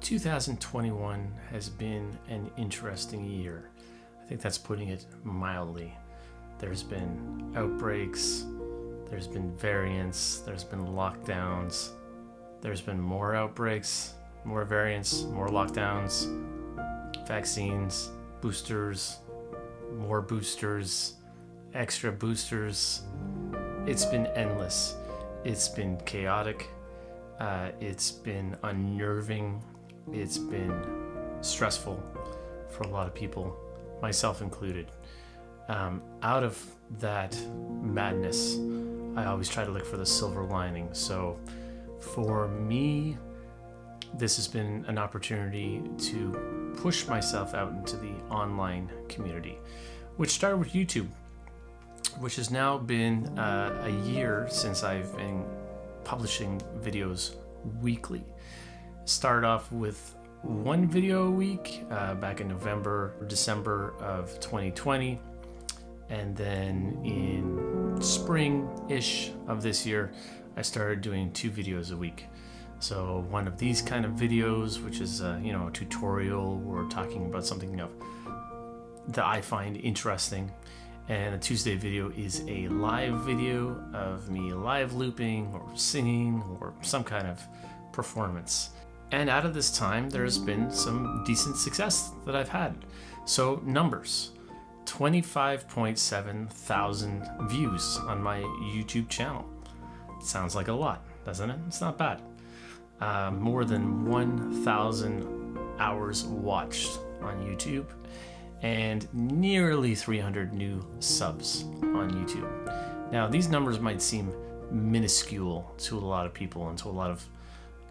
2021 has been an interesting year. I think that's putting it mildly. There's been outbreaks, there's been variants, there's been lockdowns, there's been more outbreaks, more variants, more lockdowns, vaccines, boosters, more boosters, extra boosters. It's been endless. It's been chaotic. It's been unnerving. It's been stressful for a lot of people, myself included. Out of that madness, I always try to look for the silver lining. So for me, this has been an opportunity to push myself out into the online community, which started with YouTube, which has now been a year since I've been publishing videos weekly. Started off with one video a week back in November or December of 2020, and then in spring-ish of this year I started doing 2 videos a week. So one of these kind of videos, which is a tutorial or talking about something that I find interesting, and a Tuesday video is a live video of me live looping or singing or some kind of performance. And out of this time, there's been some decent success that I've had. So numbers, 25.7 thousand views on my YouTube channel. Sounds like a lot, doesn't it? It's not bad. More than 1,000 hours watched on YouTube, and nearly 300 new subs on YouTube. Now, these numbers might seem minuscule to a lot of people and to a lot of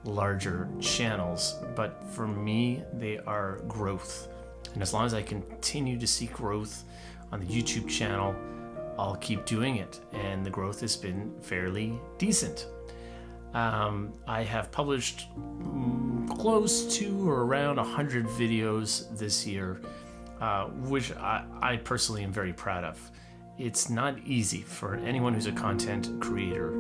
larger channels, but for me, they are growth. And as long as I continue to see growth on the YouTube channel, I'll keep doing it. And the growth has been fairly decent. I have published close to or around 100 videos this year, which I personally am very proud of. It's not easy for anyone who's a content creator.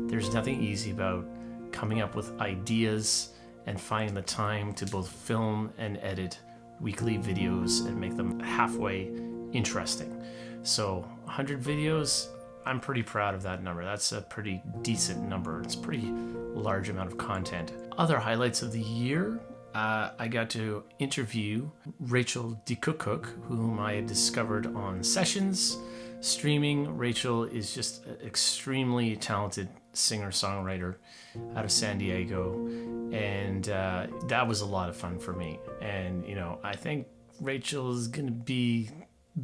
There's nothing easy about coming up with ideas and finding the time to both film and edit weekly videos and make them halfway interesting. So 100 videos, I'm pretty proud of that number. That's a pretty decent number. It's a pretty large amount of content. Other highlights of the year, I got to interview Rachel DeCook, whom I had discovered on Sessions streaming. Rachel is just an extremely talented singer-songwriter out of San Diego, and that was a lot of fun for me. And I think Rachel is gonna be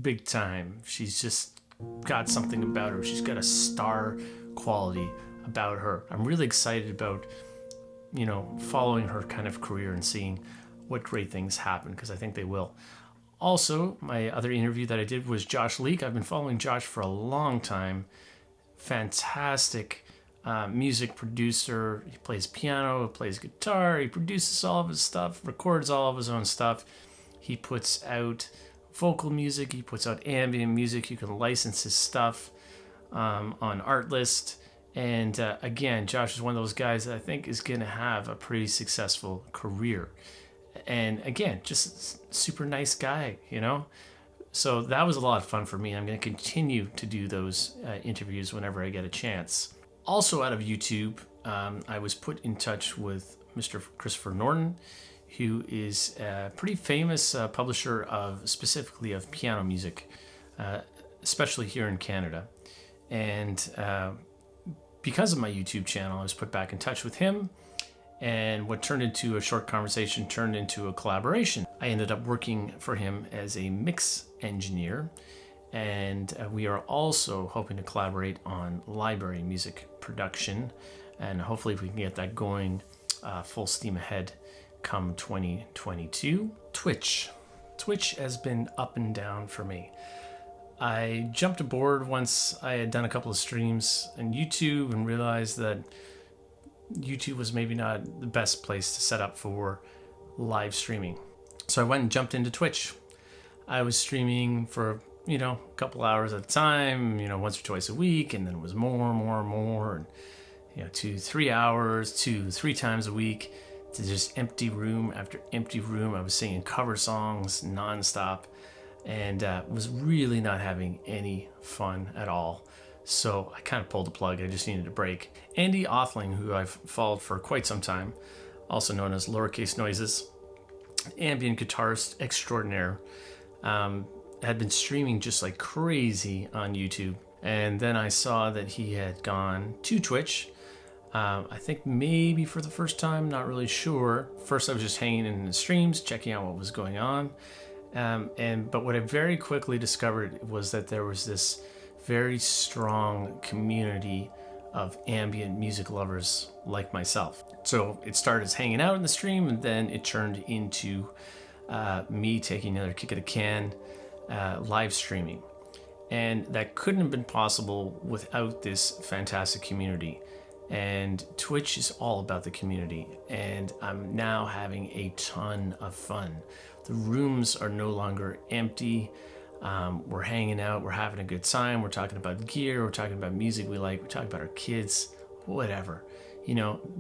big time. She's just got something about her. She's got a star quality about her. I'm really excited about following her kind of career and seeing what great things happen, because I think they will. Also, my other interview that I did was Josh Leek. I've been following Josh for a long time. Fantastic music producer. He plays piano, he plays guitar, he produces all of his stuff, records all of his own stuff. He puts out vocal music, he puts out ambient music. You can license his stuff on Artlist. And again, Josh is one of those guys that I think is going to have a pretty successful career. And again, just super nice guy, So that was a lot of fun for me. I'm going to continue to do those interviews whenever I get a chance. Also out of YouTube, I was put in touch with Mr. Christopher Norton, who is a pretty famous publisher specifically of piano music, especially here in Canada. And because of my YouTube channel, I was put back in touch with him, and what turned into a short conversation turned into a collaboration. I ended up working for him as a mix engineer, and we are also hoping to collaborate on library music production, and hopefully we can get that going full steam ahead come 2022. Twitch has been up and down for me. I jumped aboard once I had done a couple of streams on YouTube and realized that YouTube was maybe not the best place to set up for live streaming. So I went and jumped into Twitch. I was streaming for, a couple hours at a time, once or twice a week, and then it was more and 2-3 hours, 2-3 times a week. to just empty room after empty room. I was singing cover songs nonstop, and was really not having any fun at all. So I kind of pulled the plug. I just needed a break. Andy Othling, who I've followed for quite some time, also known as Lowercase Noises, ambient guitarist extraordinaire, had been streaming just like crazy on YouTube. And then I saw that he had gone to Twitch. I think maybe for the first time, not really sure. First, I was just hanging in the streams, checking out what was going on. But what I very quickly discovered was that there was this very strong community of ambient music lovers like myself. So it started as hanging out in the stream, and then it turned into me taking another kick at a can, live streaming. And that couldn't have been possible without this fantastic community. And Twitch is all about the community, and I'm now having a ton of fun. The rooms are no longer empty. We're hanging out, we're having a good time, we're talking about gear, we're talking about music we like, we're talking about our kids, whatever,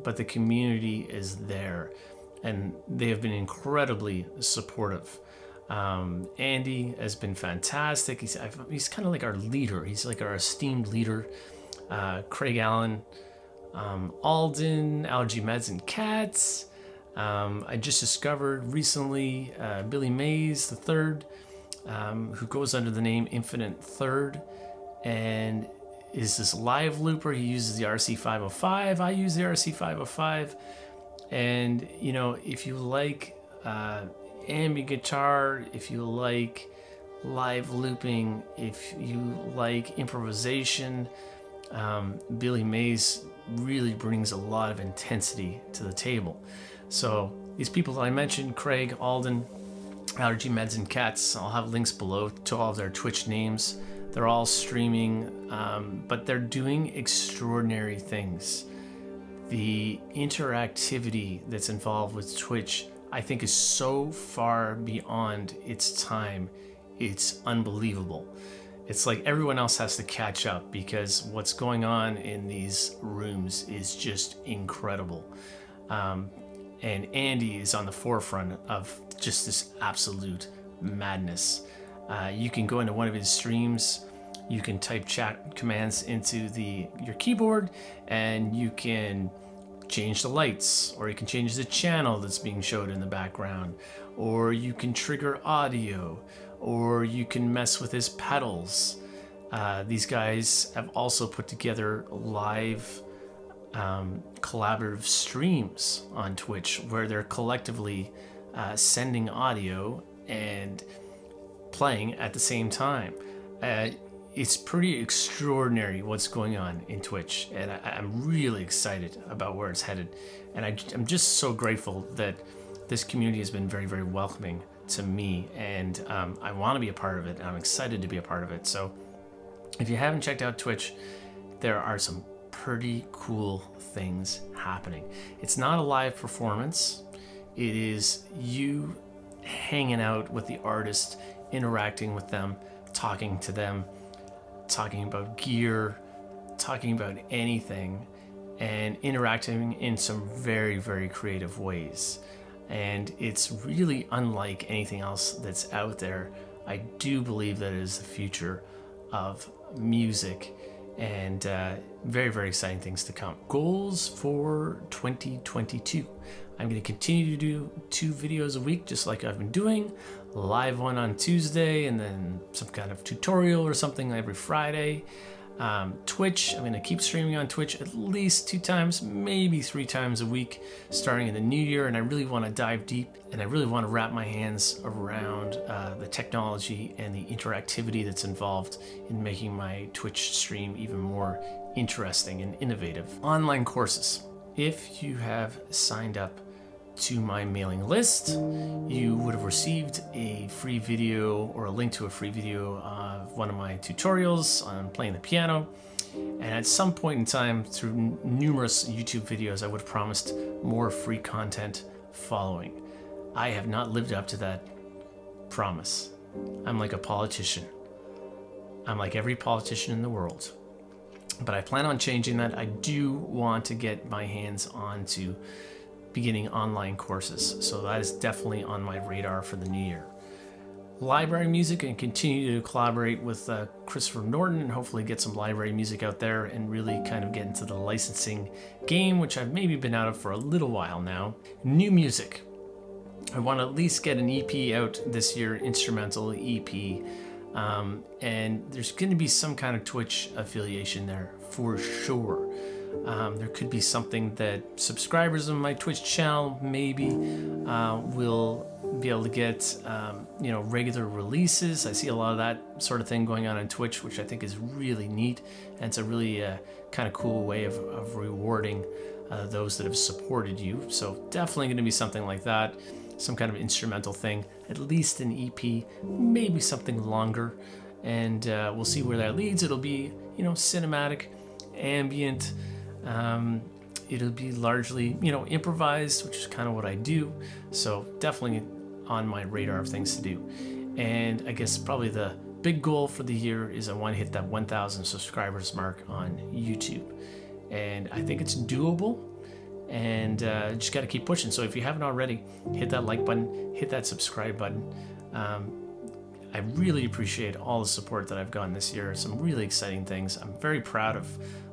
but the community is there, and they have been incredibly supportive. Andy has been fantastic. He's kind of like our leader. He's like our esteemed leader. Craig Allen, Alden, Allergy Meds and Cats. I just discovered recently Billy Mays III, who goes under the name Infinite Third, and is this live looper. He uses the RC505. I use the RC505. And, if you like ambient guitar, if you like live looping, if you like improvisation, Billy Mays really brings a lot of intensity to the table. So these people that I mentioned, Craig, Alden, Allergy Meds and Cats, I'll have links below to all of their Twitch names. They're all streaming, but they're doing extraordinary things. The interactivity that's involved with Twitch, I think, is so far beyond its time. It's unbelievable. It's like everyone else has to catch up, because what's going on in these rooms is just incredible. And Andy is on the forefront of just this absolute madness. You can go into one of his streams, you can type chat commands into your keyboard, and you can change the lights, or you can change the channel that's being showed in the background, or you can trigger audio, or you can mess with his pedals. These guys have also put together live collaborative streams on Twitch where they're collectively sending audio and playing at the same time. It's pretty extraordinary what's going on in Twitch, and I'm really excited about where it's headed. And I'm just so grateful that this community has been very, very welcoming to me, and I want to be a part of it, and I'm excited to be a part of it. So if you haven't checked out Twitch, there are some pretty cool things happening. It's not a live performance. It is you hanging out with the artist, interacting with them, talking to them, talking about gear, talking about anything, and interacting in some very, very creative ways. And it's really unlike anything else that's out there. I do believe that it is the future of music, and very, very exciting things to come. Goals for 2022. I'm going to continue to do 2 videos a week, just like I've been doing. Live one on Tuesday, and then some kind of tutorial or something every Friday. Twitch, I'm going to keep streaming on Twitch at least 2 times, maybe 3 times a week, starting in the new year. And I really want to dive deep, and I really want to wrap my hands around the technology and the interactivity that's involved in making my Twitch stream even more interesting and innovative. Online courses. If you have signed up to my mailing list, you would have received a free video, or a link to a free video of one of my tutorials on playing the piano. And at some point in time, through numerous YouTube videos, I would have promised more free content following. I have not lived up to that promise. I'm like a politician. I'm like every politician in the world. But I plan on changing that. I do want to get my hands onto beginning online courses. So that is definitely on my radar for the new year. Library music, and continue to collaborate with Christopher Norton and hopefully get some library music out there and really kind of get into the licensing game, which I've maybe been out of for a little while now. New music. I want to at least get an EP out this year, instrumental EP. And there's going to be some kind of Twitch affiliation there for sure. There could be something that subscribers of my Twitch channel maybe will be able to get, regular releases. I see a lot of that sort of thing going on Twitch, which I think is really neat. And it's a really kind of cool way of rewarding those that have supported you. So definitely going to be something like that. Some kind of instrumental thing, at least an EP, maybe something longer. And we'll see where that leads. It'll be, cinematic, ambient. It'll be largely, improvised, which is kind of what I do. So definitely on my radar of things to do. And I guess probably the big goal for the year is I want to hit that 1,000 subscribers mark on YouTube. And I think it's doable. And just got to keep pushing. So if you haven't already, hit that like button, hit that subscribe button. I really appreciate all the support that I've gotten this year. Some really exciting things. I'm very proud of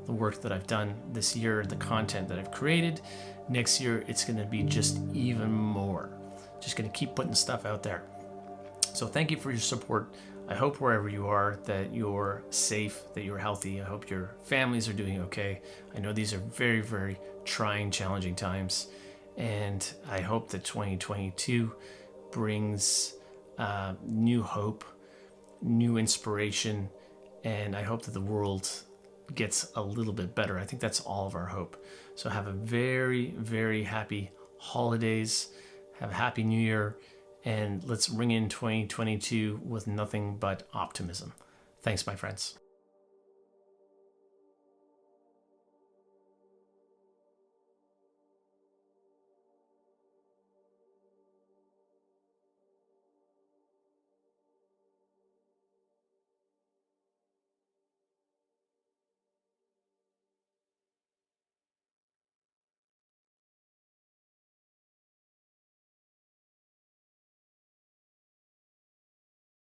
the work that I've done this year, the content that I've created. Next year, it's going to be just even more. Just going to keep putting stuff out there. So thank you for your support. I hope wherever you are that you're safe, that you're healthy. I hope your families are doing okay. I know these are very, very trying, challenging times. And I hope that 2022 brings new hope, new inspiration, and I hope that the world gets a little bit better. I think that's all of our hope. So have a very, very happy holidays. Have a happy new year. And let's ring in 2022 with nothing but optimism. Thanks, my friends.